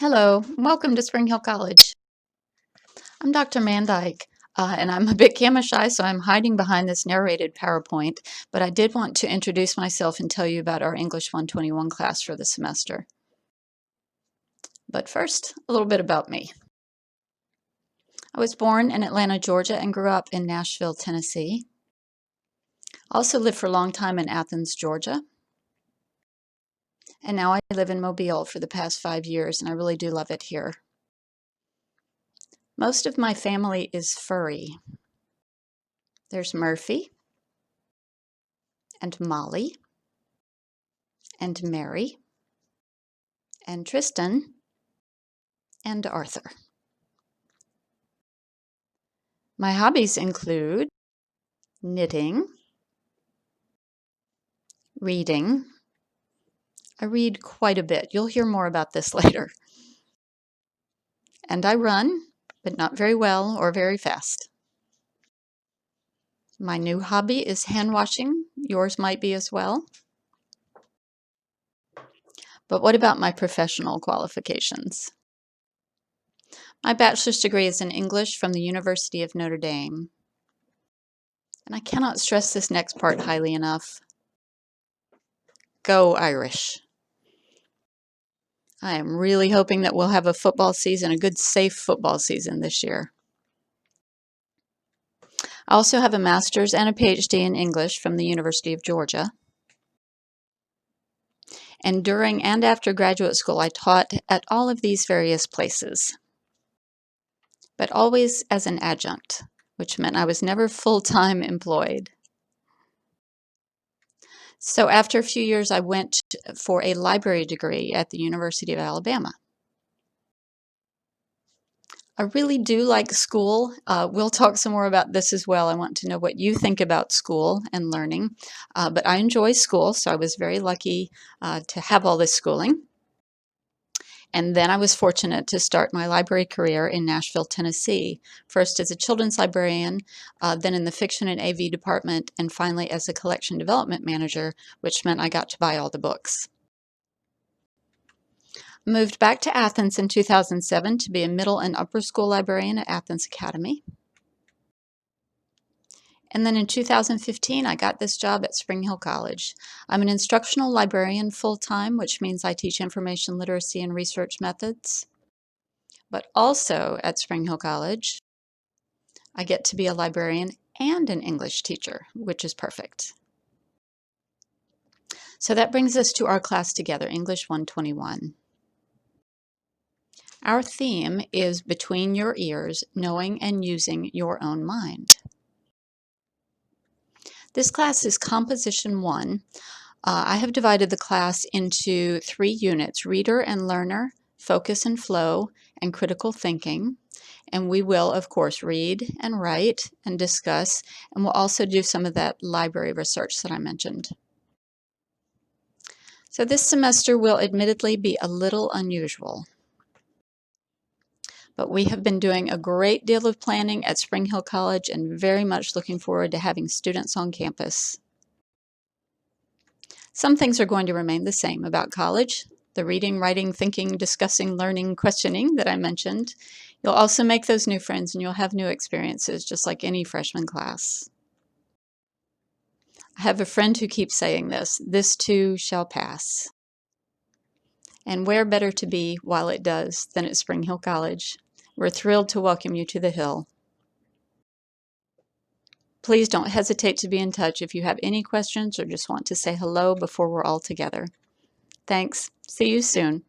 Hello, welcome to Spring Hill College. I'm Dr. Mandyke, and I'm a bit camera shy, so I'm hiding behind this narrated PowerPoint, but I did want to introduce myself and tell you about our English 121 class for the semester. But first, a little bit about me. I was born in Atlanta, Georgia, and grew up in Nashville, Tennessee. I also lived for a long time in Athens, Georgia, and now I live in Mobile for the past 5 years, and I really do love it here. Most of my family is furry. There's Murphy and Molly and Mary and Tristan and Arthur. My hobbies include knitting, reading. I read quite a bit. You'll hear more about this later. And I run, but not very well or very fast. My new hobby is hand washing. Yours might be as well. But what about my professional qualifications? My bachelor's degree is in English from the University of Notre Dame. And I cannot stress this next part highly enough. Go Irish. I am really hoping that we'll have a football season, a good, safe football season this year. I also have a master's and a PhD in English from the University of Georgia. And during and after graduate school, I taught at all of these various places, but always as an adjunct, which meant I was never full-time employed. So after a few years, I went for a library degree at the University of Alabama. I really do like school. We'll talk some more about this as well. I want to know what you think about school and learning. But I enjoy school, so I was very lucky to have all this schooling. And then I was fortunate to start my library career in Nashville, Tennessee, first as a children's librarian, then in the fiction and AV department, and finally as a collection development manager, which meant I got to buy all the books. Moved back to Athens in 2007 to be a middle and upper school librarian at Athens Academy. And then in 2015, I got this job at Spring Hill College. I'm an instructional librarian full-time, which means I teach information literacy and research methods. But also at Spring Hill College, I get to be a librarian and an English teacher, which is perfect. So that brings us to our class together, English 121. Our theme is Between Your Ears, Knowing and Using Your Own Mind. This class is Composition 1. I have divided the class into 3 units, Reader and Learner, Focus and Flow, and Critical Thinking. And we will, of course, read and write and discuss, and we'll also do some of that library research that I mentioned. So this semester will admittedly be a little unusual. But we have been doing a great deal of planning at Spring Hill College and very much looking forward to having students on campus. Some things are going to remain the same about college, the reading, writing, thinking, discussing, learning, questioning that I mentioned. You'll also make those new friends and you'll have new experiences just like any freshman class. I have a friend who keeps saying this too shall pass. And where better to be while it does than at Spring Hill College? We're thrilled to welcome you to the Hill. Please don't hesitate to be in touch if you have any questions or just want to say hello before we're all together. Thanks. See you soon.